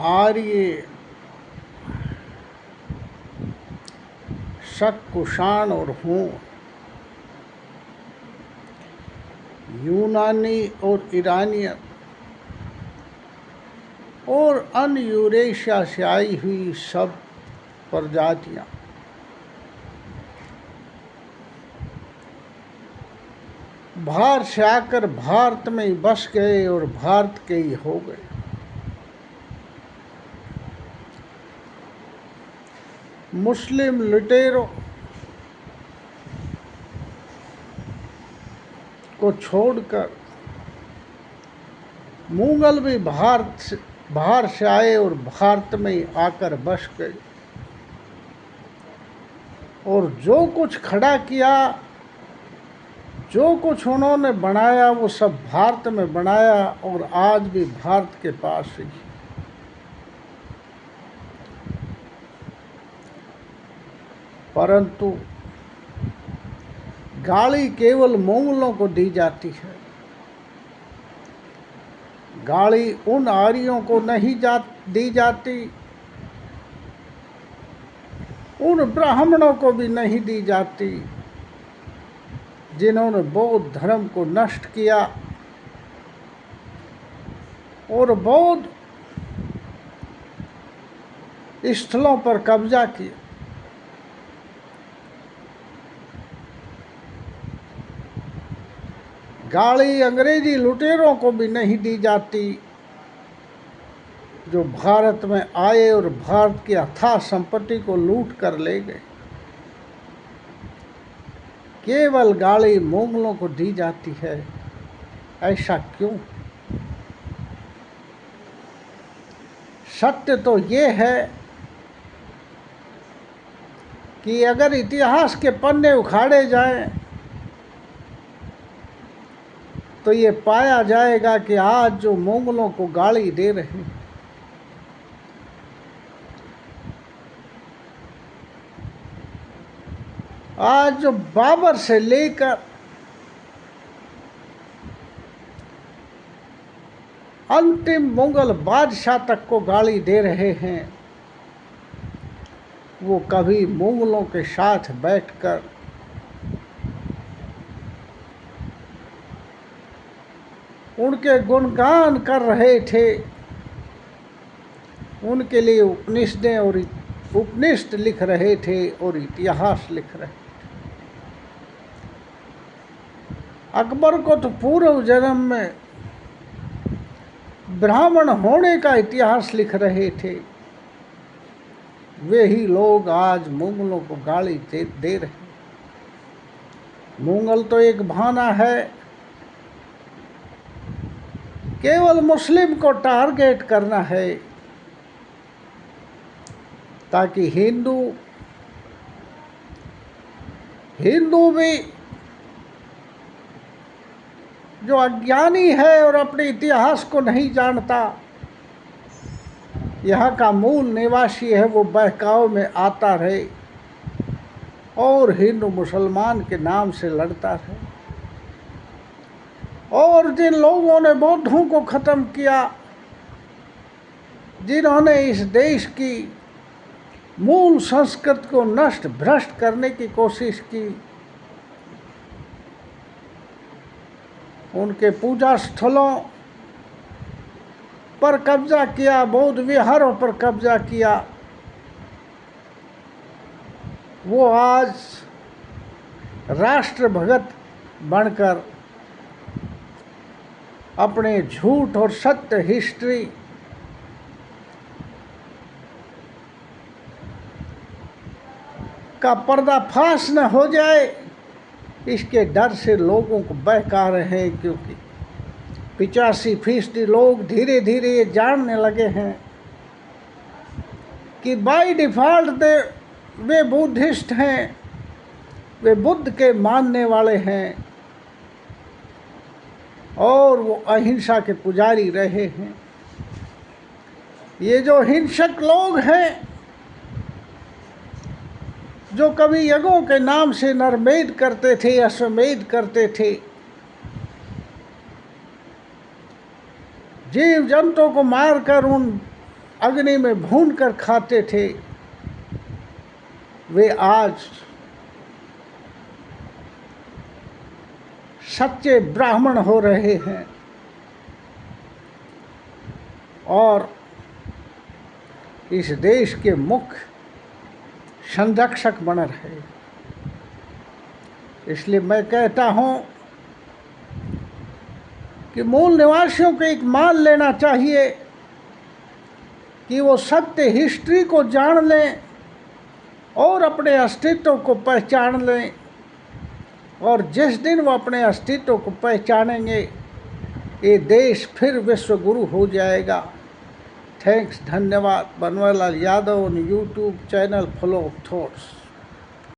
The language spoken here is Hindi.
आर्य, शक, कुषाण और हूण, यूनानी और ईरानियन और अन्य यूरेशिया से आई हुई सब प्रजातियां बाहर से आकर भारत में ही बस गए और भारत के ही हो गए। मुस्लिम लुटेरों को छोड़कर मुगल भी बाहर से आए और भारत में ही आकर बस गए और जो कुछ खड़ा किया, जो कुछ उन्होंने बनाया वो सब भारत में बनाया और आज भी भारत के पास ही। परंतु गाली केवल मुगलों को दी जाती है, गाली उन आर्यों को नहीं दी जाती, उन ब्राह्मणों को भी नहीं दी जाती जिन्होंने बौद्ध धर्म को नष्ट किया और बौद्ध स्थलों पर कब्जा किया। गाली अंग्रेजी लुटेरों को भी नहीं दी जाती जो भारत में आए और भारत की अथाह संपत्ति को लूट कर ले गए। केवल गाली मुगलों को दी जाती है, ऐसा क्यों? सत्य तो ये है कि अगर इतिहास के पन्ने उखाड़े जाएं तो ये पाया जाएगा कि आज जो मुगलों को गाली दे रहे हैं, आज जो बाबर से लेकर अंतिम मुगल बादशाह तक को गाली दे रहे हैं, वो कभी मुगलों के साथ बैठकर उनके गुणगान कर रहे थे, उनके लिए उपनिषदें और उपनिषद लिख रहे थे और इतिहास लिख रहे थे। अकबर को तो पूर्व जन्म में ब्राह्मण होने का इतिहास लिख रहे थे, वे ही लोग आज मुगलों को गाली दे रहे। मुगल तो एक बहाना है, केवल मुस्लिम को टारगेट करना है ताकि हिंदू भी जो अज्ञानी है और अपने इतिहास को नहीं जानता, यहाँ का मूल निवासी है, वो बहकाव में आता रहे और हिंदू मुसलमान के नाम से लड़ता रहे। और जिन लोगों ने बौद्धों को ख़त्म किया, जिन्होंने इस देश की मूल संस्कृति को नष्ट भ्रष्ट करने की कोशिश की, उनके पूजा स्थलों पर कब्जा किया, बौद्ध विहारों पर कब्जा किया, वो आज राष्ट्रभगत बनकर अपने झूठ और सत्य हिस्ट्री का पर्दाफाश न हो जाए, इसके डर से लोगों को बहका रहे हैं। क्योंकि 85% लोग धीरे धीरे ये जानने लगे हैं कि बाय डिफ़ॉल्ट वे बुद्धिस्ट हैं, वे बुद्ध के मानने वाले हैं और वो अहिंसा के पुजारी रहे हैं। ये जो हिंसक लोग हैं, जो कभी यज्ञों के नाम से नरमेध करते थे, अश्वमेध करते थे, जीव जंतुओं को मारकर उन अग्नि में भून कर खाते थे, वे आज सच्चे ब्राह्मण हो रहे हैं और इस देश के मुख्य संरक्षक बन रहे। इसलिए मैं कहता हूं कि मूल निवासियों को एक मान लेना चाहिए कि वो सत्य हिस्ट्री को जान लें और अपने अस्तित्व को पहचान लें, और जिस दिन वो अपने अस्तित्व को पहचानेंगे ये देश फिर विश्व गुरु हो जाएगा। थैंक्स, धन्यवाद। Banwarilal Yadav on YouTube channel full of thoughts.